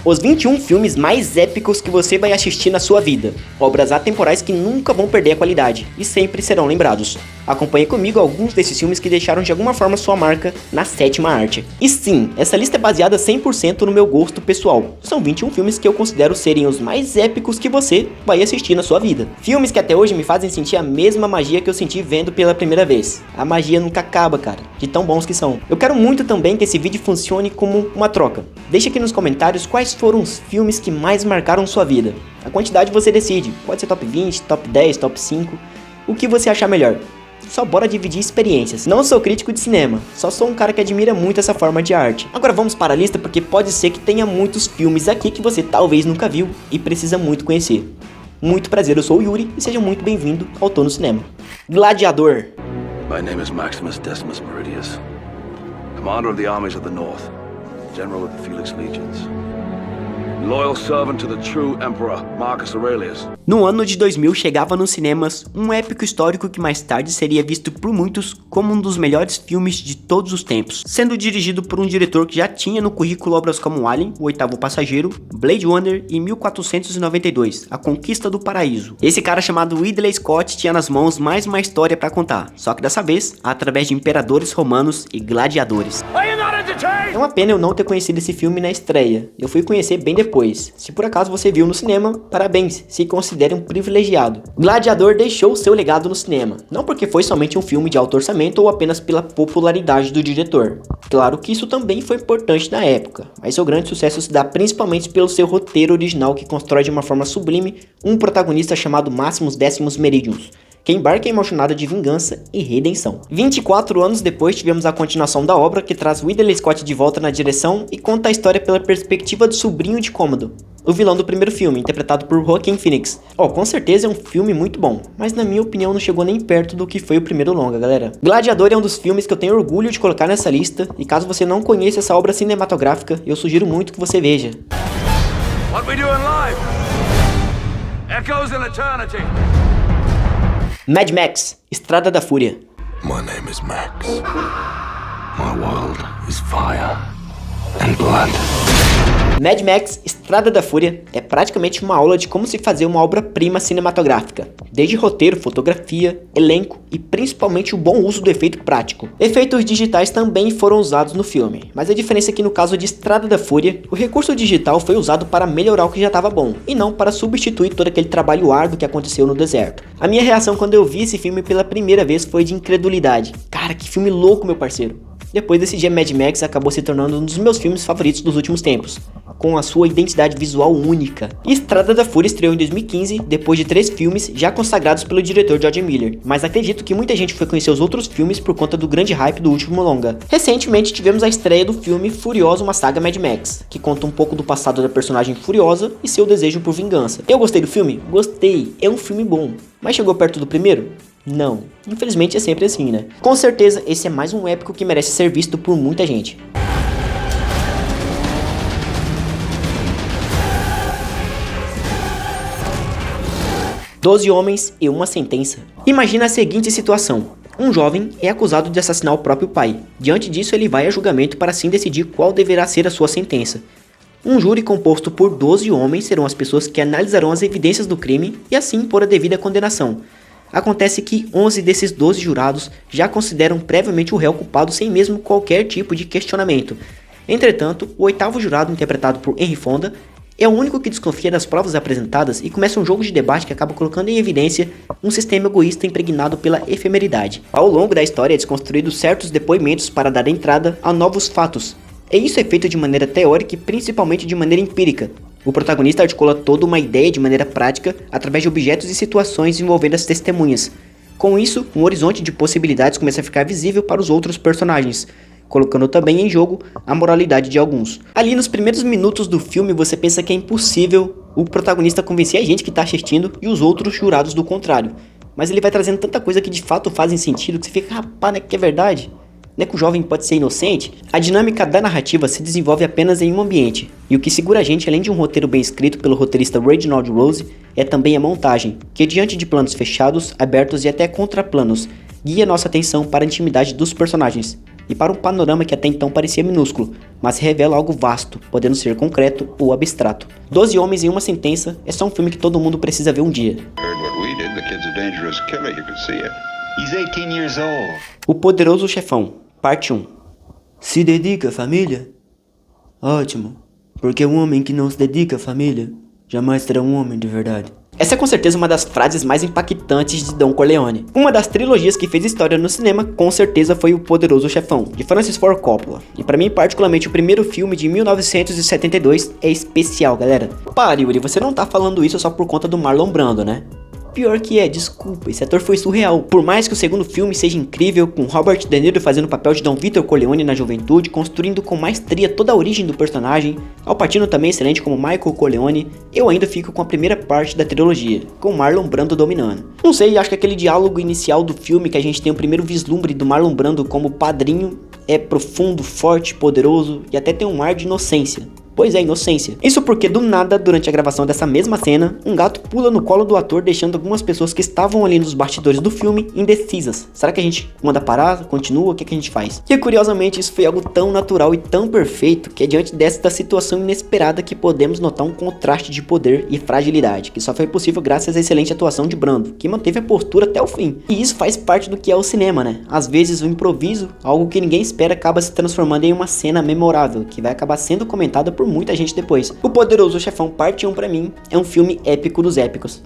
Os 21 filmes mais épicos que você vai assistir na sua vida. Obras atemporais que nunca vão perder a qualidade e sempre serão lembrados. Acompanhe comigo alguns desses filmes que deixaram de alguma forma sua marca na sétima arte. E sim, essa lista é baseada 100% no meu gosto pessoal. São 21 filmes que eu considero serem os mais épicos que você vai assistir na sua vida. Filmes que até hoje me fazem sentir a mesma magia que eu senti vendo pela primeira vez. A magia nunca acaba, cara, de tão bons que são. Eu quero muito também que esse vídeo funcione como uma troca. Deixa aqui nos comentários quais foram os filmes que mais marcaram sua vida. A quantidade você decide, pode ser top 20, top 10, top 5, o que você achar melhor. Só bora dividir experiências. Não sou crítico de cinema, só sou um cara que admira muito essa forma de arte. Agora vamos para a lista porque pode ser que tenha muitos filmes aqui que você talvez nunca viu e precisa muito conhecer. Muito prazer, eu sou o Yuri e seja muito bem-vindo ao Tô no Cinema. Gladiador. My name is Maximus Decimus Meridius, Commander of the Armies of the North, General of the Felix Legions. Loyal servant to the true Emperor Marcus Aurelius. No ano de 2000 chegava nos cinemas um épico histórico que mais tarde seria visto por muitos como um dos melhores filmes de todos os tempos, sendo dirigido por um diretor que já tinha no currículo obras como Alien, O Oitavo Passageiro, Blade Runner e 1492, A Conquista do Paraíso. Esse cara chamado Ridley Scott tinha nas mãos mais uma história pra contar, só que dessa vez através de imperadores romanos e gladiadores. É uma pena eu não ter conhecido esse filme na estreia, eu fui conhecer bem depois. Se por acaso você viu no cinema, parabéns, se considere um privilegiado. Gladiador deixou seu legado no cinema, não porque foi somente um filme de alto orçamento ou apenas pela popularidade do diretor. Claro que isso também foi importante na época, mas seu grande sucesso se dá principalmente pelo seu roteiro original que constrói de uma forma sublime um protagonista chamado Maximus Decimus Meridius, que embarca em uma jornada de vingança e redenção. 24 anos depois tivemos a continuação da obra que traz Ridley Scott de volta na direção e conta a história pela perspectiva do sobrinho de Cômodo, o vilão do primeiro filme, interpretado por Joaquin Phoenix. Com certeza é um filme muito bom, mas na minha opinião não chegou nem perto do que foi o primeiro longa, galera. Gladiador é um dos filmes que eu tenho orgulho de colocar nessa lista, e caso você não conheça essa obra cinematográfica, eu sugiro muito que você veja. What we do in life echoes in eternity. Mad Max, Estrada da Fúria. My name is Max. My world is fire and blood. Mad Max, Estrada da Fúria é praticamente uma aula de como se fazer uma obra-prima cinematográfica, desde roteiro, fotografia, elenco e principalmente o bom uso do efeito prático. Efeitos digitais também foram usados no filme, mas a diferença é que no caso de Estrada da Fúria, o recurso digital foi usado para melhorar o que já estava bom, e não para substituir todo aquele trabalho árduo que aconteceu no deserto. A minha reação quando eu vi esse filme pela primeira vez foi de incredulidade. Cara, que filme louco, meu parceiro! Depois desse dia, Mad Max acabou se tornando um dos meus filmes favoritos dos últimos tempos, com a sua identidade visual única. Estrada da Fúria estreou em 2015, depois de 3 filmes já consagrados pelo diretor George Miller, mas acredito que muita gente foi conhecer os outros filmes por conta do grande hype do último longa. Recentemente tivemos a estreia do filme Furiosa, uma saga Mad Max, que conta um pouco do passado da personagem Furiosa e seu desejo por vingança. Eu gostei do filme? Gostei, é um filme bom, mas chegou perto do primeiro? Não, infelizmente é sempre assim, né? Com certeza esse é mais um épico que merece ser visto por muita gente. Doze homens e uma sentença. Imagina a seguinte situação. Um jovem é acusado de assassinar o próprio pai. Diante disso ele vai a julgamento para assim decidir qual deverá ser a sua sentença. Um júri composto por 12 homens serão as pessoas que analisarão as evidências do crime e assim impor a devida condenação. Acontece que 11 desses 12 jurados já consideram previamente o réu culpado sem mesmo qualquer tipo de questionamento. Entretanto, o 8º jurado, interpretado por Henry Fonda, é o único que desconfia das provas apresentadas e começa um jogo de debate que acaba colocando em evidência um sistema egoísta impregnado pela efemeridade. Ao longo da história é desconstruído certos depoimentos para dar entrada a novos fatos, e isso é feito de maneira teórica e principalmente de maneira empírica. O protagonista articula toda uma ideia de maneira prática através de objetos e situações envolvendo as testemunhas. Com isso, um horizonte de possibilidades começa a ficar visível para os outros personagens, colocando também em jogo a moralidade de alguns. Ali nos primeiros minutos do filme você pensa que é impossível o protagonista convencer a gente que está assistindo e os outros jurados do contrário. Mas ele vai trazendo tanta coisa que de fato fazem sentido que você fica, rapaz, né, que é verdade? Né, que o jovem pode ser inocente? A dinâmica da narrativa se desenvolve apenas em um ambiente, e o que segura a gente, além de um roteiro bem escrito pelo roteirista Reginald Rose, é também a montagem, que diante de planos fechados, abertos e até contraplanos, guia nossa atenção para a intimidade dos personagens. e para um panorama que até então parecia minúsculo, mas revela algo vasto, podendo ser concreto ou abstrato. 12 Homens em uma Sentença é só um filme que todo mundo precisa ver um dia. O Poderoso Chefão, parte 1. Se dedica à família? Ótimo, porque um homem que não se dedica à família jamais será um homem de verdade. Essa é com certeza uma das frases mais impactantes de Don Corleone. Uma das trilogias que fez história no cinema, com certeza foi O Poderoso Chefão, de Francis Ford Coppola. E pra mim, particularmente, o primeiro filme de 1972 é especial, galera. Para, Yuri, você não tá falando isso só por conta do Marlon Brando, né? Pior que é, desculpa, esse ator foi surreal. Por mais que o segundo filme seja incrível, com Robert De Niro fazendo o papel de Dom Vito Corleone na juventude, construindo com maestria toda a origem do personagem, Al Pacino também excelente como Michael Corleone, eu ainda fico com a primeira parte da trilogia, com Marlon Brando dominando. Não sei, acho que aquele diálogo inicial do filme que a gente tem o primeiro vislumbre do Marlon Brando como padrinho é profundo, forte, poderoso e até tem um ar de inocência. Pois é, inocência. Isso porque do nada, durante a gravação dessa mesma cena, um gato pula no colo do ator, deixando algumas pessoas que estavam ali nos bastidores do filme indecisas. Será que a gente manda parar? Continua? O que a gente faz? E curiosamente isso foi algo tão natural e tão perfeito que é diante desta situação inesperada que podemos notar um contraste de poder e fragilidade, que só foi possível graças à excelente atuação de Brando, que manteve a postura até o fim. E isso faz parte do que é o cinema, né? Às vezes o improviso, algo que ninguém espera, acaba se transformando em uma cena memorável, que vai acabar sendo comentada por muita gente depois. O Poderoso Chefão parte 1 pra mim é um filme épico dos épicos.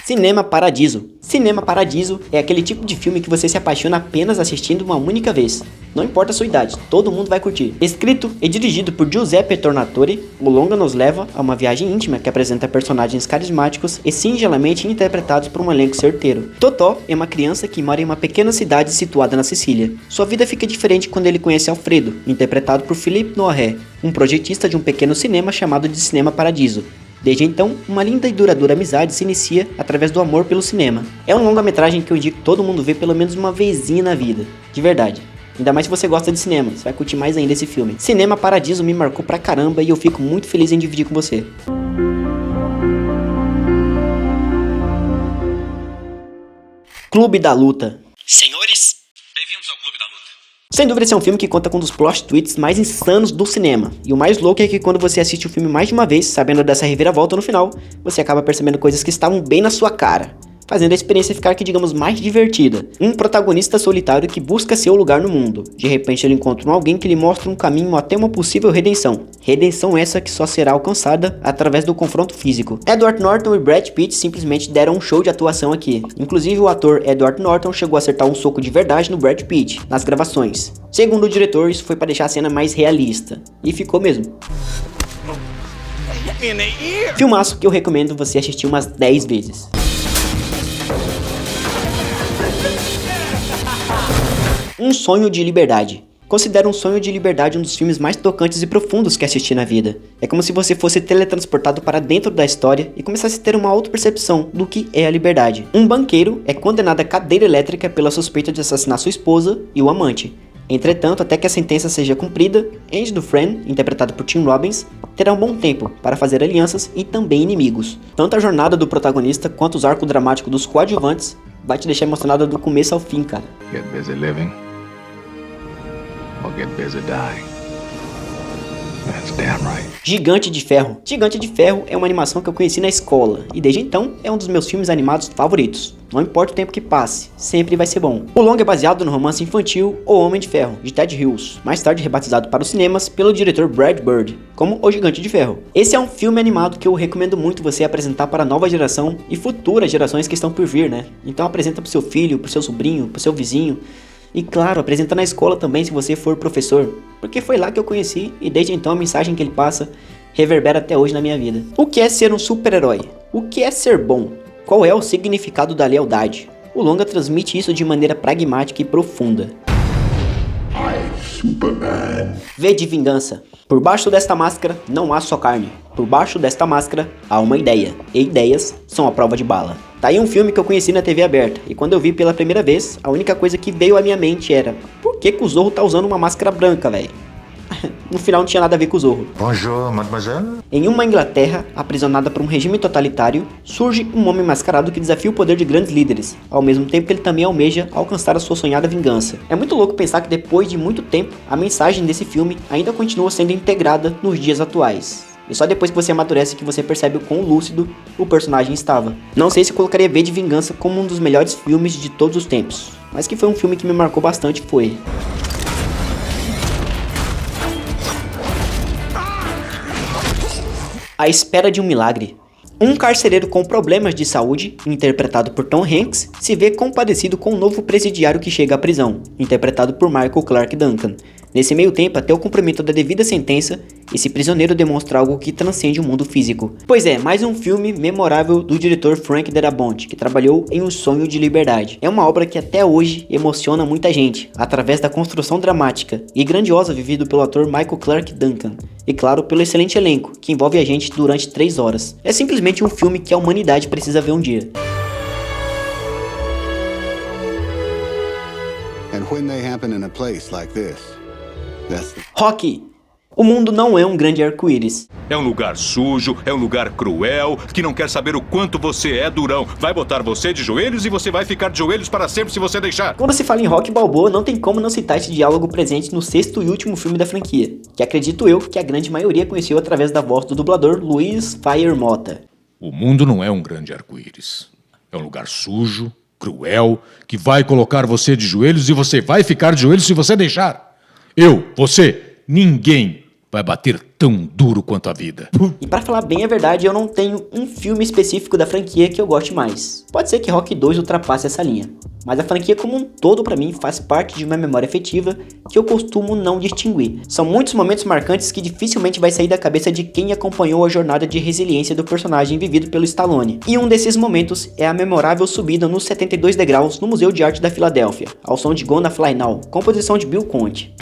Cinema Paradiso. Cinema Paradiso é aquele tipo de filme que você se apaixona apenas assistindo uma única vez. Não importa a sua idade, todo mundo vai curtir. Escrito e dirigido por Giuseppe Tornatore, o longa nos leva a uma viagem íntima que apresenta personagens carismáticos e singelamente interpretados por um elenco certeiro. Totó é uma criança que mora em uma pequena cidade situada na Sicília. Sua vida fica diferente quando ele conhece Alfredo, interpretado por Philippe Noiret, um projetista de um pequeno cinema chamado de Cinema Paradiso. Desde então, uma linda e duradoura amizade se inicia através do amor pelo cinema. É um longa-metragem que eu indico todo mundo ver pelo menos uma vezinha na vida, de verdade. Ainda mais se você gosta de cinema, você vai curtir mais ainda esse filme. Cinema Paradiso me marcou pra caramba e eu fico muito feliz em dividir com você. Clube da Luta. Senhores, bem-vindos ao Clube da Luta. Sem dúvida esse é um filme que conta com um dos plot twists mais insanos do cinema. E o mais louco é que quando você assiste o filme mais de uma vez, sabendo dessa reviravolta no final, você acaba percebendo coisas que estavam bem na sua cara, fazendo a experiência ficar, que digamos, mais divertida. Um protagonista solitário que busca seu lugar no mundo. De repente ele encontra alguém que lhe mostra um caminho até uma possível redenção. Redenção essa que só será alcançada através do confronto físico. Edward Norton e Brad Pitt simplesmente deram um show de atuação aqui. Inclusive o ator Edward Norton chegou a acertar um soco de verdade no Brad Pitt, nas gravações. Segundo o diretor, isso foi para deixar a cena mais realista. E ficou mesmo. Filmaço que eu recomendo você assistir umas 10 vezes. Um Sonho de Liberdade. Considero Um Sonho de Liberdade um dos filmes mais tocantes e profundos que assisti na vida. É como se você fosse teletransportado para dentro da história e começasse a ter uma auto-percepção do que é a liberdade. Um banqueiro é condenado à cadeira elétrica pela suspeita de assassinar sua esposa e o amante. Entretanto, até que a sentença seja cumprida, Andy Dufresne, interpretado por Tim Robbins, terá um bom tempo para fazer alianças e também inimigos. Tanto a jornada do protagonista quanto os arcos dramáticos dos coadjuvantes vai te deixar emocionado do começo ao fim, cara. Get busy living. Or get busy dying. That's damn right. Gigante de Ferro. Gigante de Ferro é uma animação que eu conheci na escola e desde então é um dos meus filmes animados favoritos. Não importa o tempo que passe, sempre vai ser bom. O longa é baseado no romance infantil O Homem de Ferro, de Ted Hughes, mais tarde rebatizado para os cinemas pelo diretor Brad Bird, como O Gigante de Ferro. Esse é um filme animado que eu recomendo muito você apresentar para a nova geração e futuras gerações que estão por vir, né? Então apresenta pro seu filho, pro seu sobrinho, pro seu vizinho. E claro, apresenta na escola também se você for professor, porque foi lá que eu conheci e desde então a mensagem que ele passa reverbera até hoje na minha vida. O que é ser um super-herói? O que é ser bom? Qual é o significado da lealdade? O longa transmite isso de maneira pragmática e profunda. V de Vingança. Por baixo desta máscara não há só carne. Por baixo desta máscara há uma ideia. E ideias são a prova de bala. Tá aí um filme que eu conheci na TV aberta. E quando eu vi pela primeira vez, a única coisa que veio à minha mente era: por que o Zorro tá usando uma máscara branca, velho? no final não tinha nada a ver com o Zorro. Bonjour, mademoiselle. Em uma Inglaterra, aprisionada por um regime totalitário, surge um homem mascarado que desafia o poder de grandes líderes, ao mesmo tempo que ele também almeja alcançar a sua sonhada vingança. É muito louco pensar que depois de muito tempo, a mensagem desse filme ainda continua sendo integrada nos dias atuais. E só depois que você amadurece que você percebe o quão lúcido o personagem estava. Não sei se eu colocaria V de Vingança como um dos melhores filmes de todos os tempos, mas que foi um filme que me marcou bastante foi. A Espera de um Milagre. Um carcereiro com problemas de saúde, interpretado por Tom Hanks, se vê compadecido com um novo presidiário que chega à prisão, interpretado por Michael Clarke Duncan. Nesse meio tempo, até o cumprimento da devida sentença, esse prisioneiro demonstra algo que transcende o mundo físico. Pois é, mais um filme memorável do diretor Frank Darabont, que trabalhou em Um Sonho de Liberdade. É uma obra que até hoje emociona muita gente, através da construção dramática e grandiosa vivido pelo ator Michael Clarke Duncan. E claro, pelo excelente elenco, que envolve a gente durante 3 horas. É simplesmente um filme que a humanidade precisa ver um dia. And when they happen in a place like this, Rocky. O mundo não é um grande arco-íris. É um lugar sujo, é um lugar cruel, que não quer saber o quanto você é durão. Vai botar você de joelhos e você vai ficar de joelhos para sempre se você deixar. Quando se fala em Rocky Balboa, não tem como não citar esse diálogo presente no 6º e último filme da franquia, que acredito eu que a grande maioria conheceu através da voz do dublador Luiz Fire Mota. O mundo não é um grande arco-íris. É um lugar sujo, cruel, que vai colocar você de joelhos e você vai ficar de joelhos se você deixar. Você, ninguém vai bater tão duro quanto a vida. E pra falar bem a verdade, eu não tenho um filme específico da franquia que eu goste mais. Pode ser que Rocky 2 ultrapasse essa linha, mas a franquia como um todo pra mim faz parte de uma memória afetiva que eu costumo não distinguir. São muitos momentos marcantes que dificilmente vai sair da cabeça de quem acompanhou a jornada de resiliência do personagem vivido pelo Stallone. E um desses momentos é a memorável subida nos 72 degraus no Museu de Arte da Filadélfia, ao som de Gonna Fly Now, composição de Bill Conti.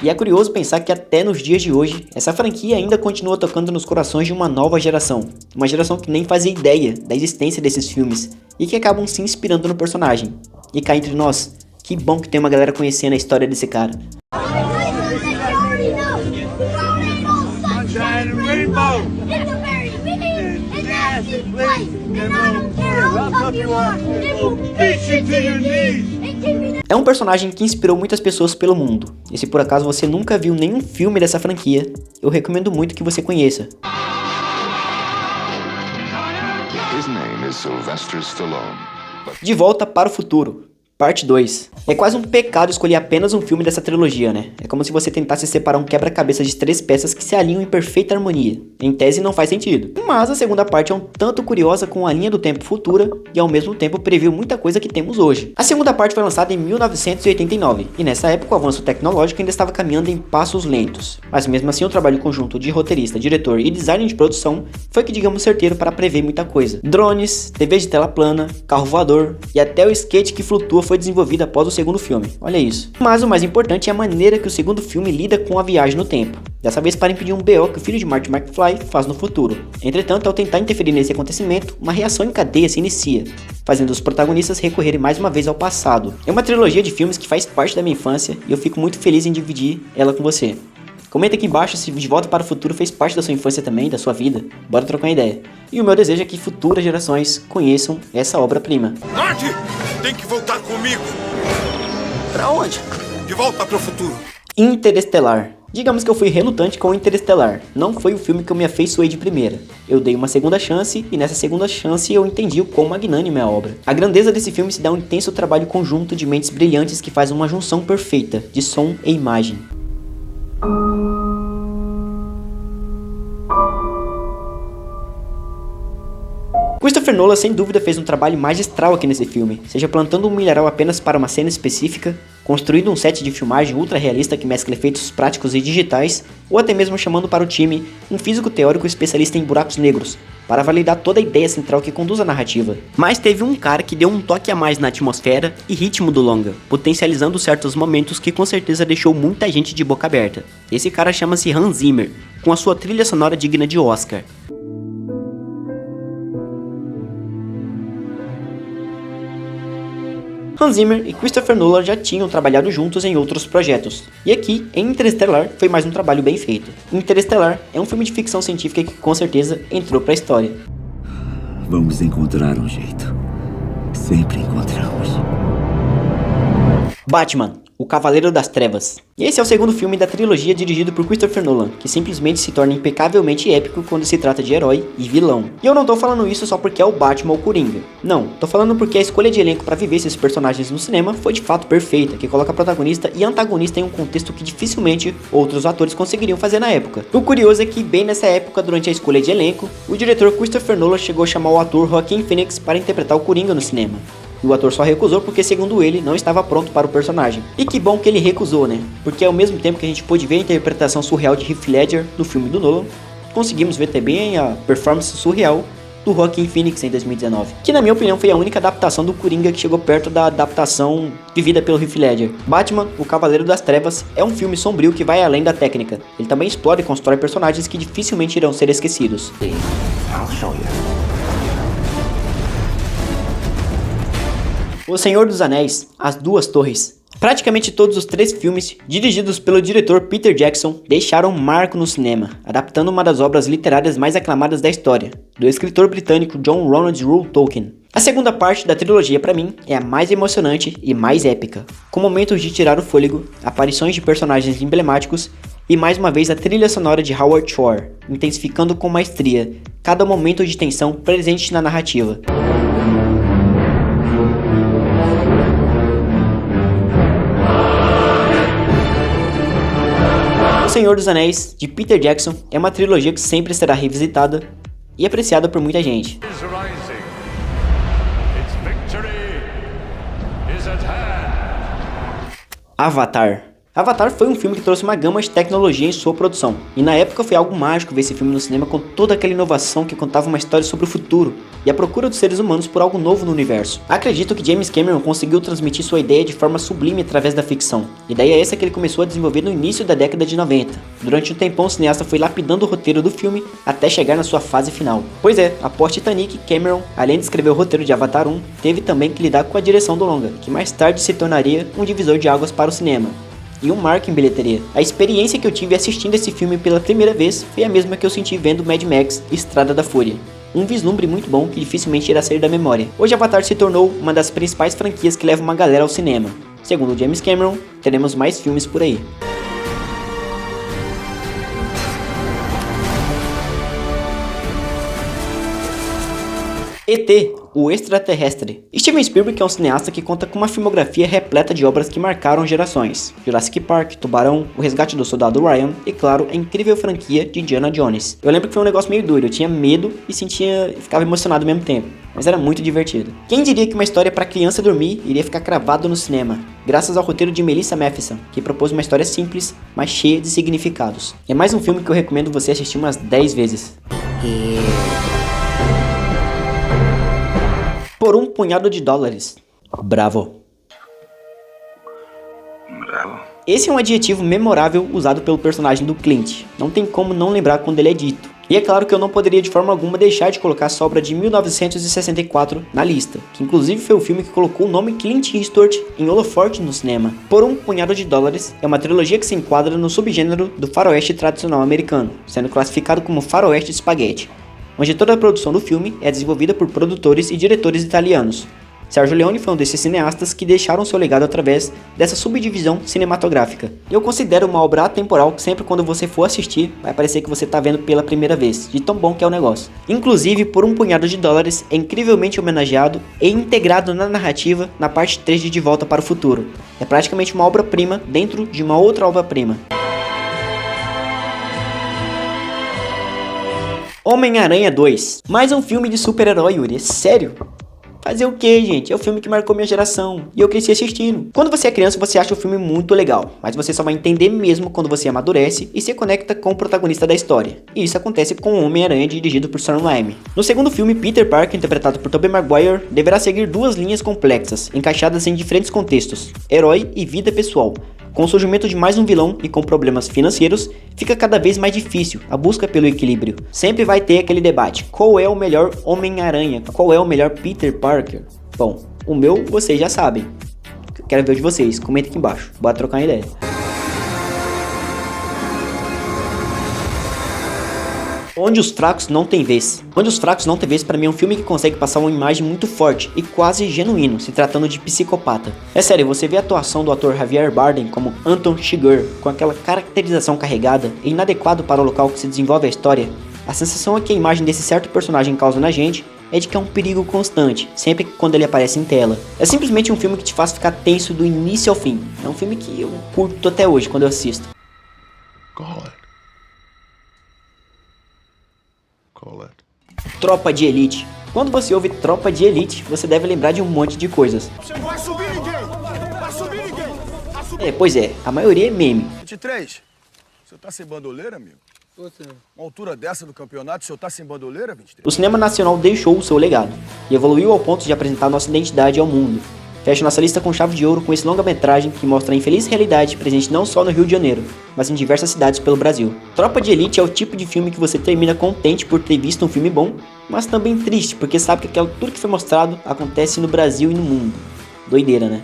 E é curioso pensar que até nos dias de hoje, essa franquia ainda continua tocando nos corações de uma nova geração. Uma geração que nem fazia ideia da existência desses filmes e que acabam se inspirando no personagem. E cá entre nós, que bom que tem uma galera conhecendo a história desse cara. É um personagem que inspirou muitas pessoas pelo mundo, e se por acaso você nunca viu nenhum filme dessa franquia, eu recomendo muito que você conheça. De Volta para o Futuro, Parte 2. É quase um pecado escolher apenas um filme dessa trilogia, né? É como se você tentasse separar um quebra-cabeça de 3 peças que se alinham em perfeita harmonia. Em tese não faz sentido. Mas a segunda parte é um tanto curiosa com a linha do tempo futura e ao mesmo tempo previu muita coisa que temos hoje. A segunda parte foi lançada em 1989 e nessa época o avanço tecnológico ainda estava caminhando em passos lentos. Mas mesmo assim o trabalho conjunto de roteirista, diretor e design de produção foi que digamos certeiro para prever muita coisa. Drones, TV de tela plana, carro voador e até o skate que flutua foi desenvolvido após o segundo filme, olha isso. Mas o mais importante é a maneira que o segundo filme lida com a viagem no tempo, dessa vez para impedir um BO que o filho de Marty McFly faz no futuro. Entretanto, ao tentar interferir nesse acontecimento, uma reação em cadeia se inicia, fazendo os protagonistas recorrerem mais uma vez ao passado. É uma trilogia de filmes que faz parte da minha infância e eu fico muito feliz em dividir ela com você. Comenta aqui embaixo se De Volta para o Futuro fez parte da sua infância também, da sua vida. Bora trocar uma ideia. E o meu desejo é que futuras gerações conheçam essa obra-prima. Marty! Tem que voltar comigo! Pra onde? De volta para o futuro! Interestelar. Digamos que eu fui relutante com Interestelar. Não foi o filme que eu me afeiçoei de primeira. Eu dei uma segunda chance e nessa segunda chance eu entendi o quão magnânima é a obra. A grandeza desse filme se dá um intenso trabalho conjunto de mentes brilhantes que faz uma junção perfeita de som e imagem. Christopher Nolan sem dúvida fez um trabalho magistral aqui nesse filme, seja plantando um milharal apenas para uma cena específica, construindo um set de filmagem ultra realista que mescla efeitos práticos e digitais, ou até mesmo chamando para o time um físico teórico especialista em buracos negros, para validar toda a ideia central que conduz a narrativa. Mas teve um cara que deu um toque a mais na atmosfera e ritmo do longa, potencializando certos momentos que com certeza deixou muita gente de boca aberta. Esse cara chama-se Hans Zimmer, com a sua trilha sonora digna de Oscar. Hans Zimmer e Christopher Nolan já tinham trabalhado juntos em outros projetos, e aqui, em Interestelar, foi mais um trabalho bem feito. Interestelar é um filme de ficção científica que com certeza entrou pra história. Vamos encontrar um jeito. Sempre encontramos. Batman, o Cavaleiro das Trevas. Esse é o segundo filme da trilogia dirigido por Christopher Nolan, que simplesmente se torna impecavelmente épico quando se trata de herói e vilão. E eu não tô falando isso só porque é o Batman ou Coringa. Não, tô falando porque a escolha de elenco para viver esses personagens no cinema foi de fato perfeita, que coloca protagonista e antagonista em um contexto que dificilmente outros atores conseguiriam fazer na época. O curioso é que bem nessa época, durante a escolha de elenco, o diretor Christopher Nolan chegou a chamar o ator Joaquin Phoenix para interpretar o Coringa no cinema. E o ator só recusou porque, segundo ele, não estava pronto para o personagem. E que bom que ele recusou, né? Porque ao mesmo tempo que a gente pôde ver a interpretação surreal de Heath Ledger no filme do Nolan, conseguimos ver também a performance surreal do Joaquin Phoenix em 2019. Que na minha opinião foi a única adaptação do Coringa que chegou perto da adaptação vivida pelo Heath Ledger. Batman, o Cavaleiro das Trevas, é um filme sombrio que vai além da técnica. Ele também explora e constrói personagens que dificilmente irão ser esquecidos. O Senhor dos Anéis, As Duas Torres. Praticamente todos os 3 filmes, dirigidos pelo diretor Peter Jackson, deixaram um marco no cinema, adaptando uma das obras literárias mais aclamadas da história, do escritor britânico John Ronald Reuel Tolkien. A segunda parte da trilogia, para mim, é a mais emocionante e mais épica, com momentos de tirar o fôlego, aparições de personagens emblemáticos e mais uma vez a trilha sonora de Howard Shore, intensificando com maestria cada momento de tensão presente na narrativa. O Senhor dos Anéis, de Peter Jackson, é uma trilogia que sempre será revisitada e apreciada por muita gente. Avatar. Avatar foi um filme que trouxe uma gama de tecnologia em sua produção, e na época foi algo mágico ver esse filme no cinema com toda aquela inovação que contava uma história sobre o futuro e a procura dos seres humanos por algo novo no universo. Acredito que James Cameron conseguiu transmitir sua ideia de forma sublime através da ficção, ideia essa que ele começou a desenvolver no início da década de 90. Durante um tempão o cineasta foi lapidando o roteiro do filme até chegar na sua fase final. Pois é, após Titanic, Cameron, além de escrever o roteiro de Avatar 1, teve também que lidar com a direção do longa, que mais tarde se tornaria um divisor de águas para o cinema e um marco em bilheteria. A experiência que eu tive assistindo esse filme pela primeira vez foi a mesma que eu senti vendo Mad Max Estrada da Fúria. Um vislumbre muito bom que dificilmente irá sair da memória. Hoje Avatar se tornou uma das principais franquias que leva uma galera ao cinema. Segundo James Cameron, teremos mais filmes por aí. E.T., o Extraterrestre. Steven Spielberg é um cineasta que conta com uma filmografia repleta de obras que marcaram gerações. Jurassic Park, Tubarão, O Resgate do Soldado Ryan e, claro, a incrível franquia de Indiana Jones. Eu lembro que foi um negócio meio duro, eu tinha medo e ficava emocionado ao mesmo tempo, mas era muito divertido. Quem diria que uma história para criança dormir iria ficar cravado no cinema, graças ao roteiro de Melissa Mathison, que propôs uma história simples, mas cheia de significados. É mais um filme que eu recomendo você assistir umas 10 vezes. Por um punhado de dólares. Bravo. Bravo. Esse é um adjetivo memorável usado pelo personagem do Clint. Não tem como não lembrar quando ele é dito. E é claro que eu não poderia de forma alguma deixar de colocar a obra de 1964 na lista, que inclusive foi o filme que colocou o nome Clint Eastwood em holoforte no cinema. Por um punhado de dólares é uma trilogia que se enquadra no subgênero do faroeste tradicional americano, sendo classificado como faroeste spaghetti, onde toda a produção do filme é desenvolvida por produtores e diretores italianos. Sergio Leone foi um desses cineastas que deixaram seu legado através dessa subdivisão cinematográfica. Eu considero uma obra atemporal que sempre quando você for assistir, vai parecer que você está vendo pela primeira vez, de tão bom que é o negócio. Inclusive, Por um punhado de dólares é incrivelmente homenageado e integrado na narrativa na parte 3 de De Volta para o Futuro. É praticamente uma obra-prima dentro de uma outra obra-prima. Homem-Aranha 2. Mais um filme de super-herói, Yuri. É sério? Fazer o que, gente? É o filme que marcou minha geração e eu cresci assistindo. Quando você é criança, você acha o filme muito legal, mas você só vai entender mesmo quando você amadurece e se conecta com o protagonista da história. E isso acontece com o Homem-Aranha dirigido por Sam Raimi. No segundo filme, Peter Parker, interpretado por Tobey Maguire, deverá seguir duas linhas complexas, encaixadas em diferentes contextos: herói e vida pessoal. Com o surgimento de mais um vilão e com problemas financeiros, fica cada vez mais difícil a busca pelo equilíbrio. Sempre vai ter aquele debate: qual é o melhor Homem-Aranha? Qual é o melhor Peter Parker? Bom, o meu vocês já sabem. Quero ver o de vocês, comenta aqui embaixo, bora trocar uma ideia. Onde os Fracos Não Têm Vez. Onde os Fracos Não Têm Vez para mim é um filme que consegue passar uma imagem muito forte e quase genuíno, se tratando de psicopata. É sério, você vê a atuação do ator Javier Bardem como Anton Chigurh, com aquela caracterização carregada e inadequado para o local que se desenvolve a história. A sensação é que a imagem desse certo personagem causa na gente é de que é um perigo constante, sempre quando ele aparece em tela. É simplesmente um filme que te faz ficar tenso do início ao fim. É um filme que eu curto até hoje quando eu assisto. Tropa de Elite. Quando você ouve Tropa de Elite, você deve lembrar de um monte de coisas. Não vai subir ninguém! Vai subir ninguém! Pois é, a maioria é meme. 23, o senhor tá sem bandoleira, amigo? Uma altura dessa do campeonato, o senhor tá sem bandoleira, 23? O cinema nacional deixou o seu legado e evoluiu ao ponto de apresentar nossa identidade ao mundo. Fecho nossa lista com chave de ouro com esse longa-metragem que mostra a infeliz realidade presente não só no Rio de Janeiro, mas em diversas cidades pelo Brasil. Tropa de Elite é o tipo de filme que você termina contente por ter visto um filme bom, mas também triste porque sabe que tudo que foi mostrado acontece no Brasil e no mundo. Doideira, né?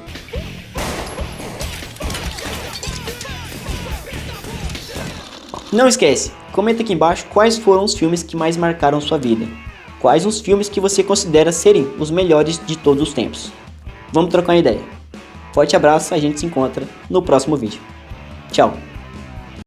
Não esquece, comenta aqui embaixo quais foram os filmes que mais marcaram sua vida. Quais os filmes que você considera serem os melhores de todos os tempos. Vamos trocar uma ideia. Forte abraço, a gente se encontra no próximo vídeo. Tchau!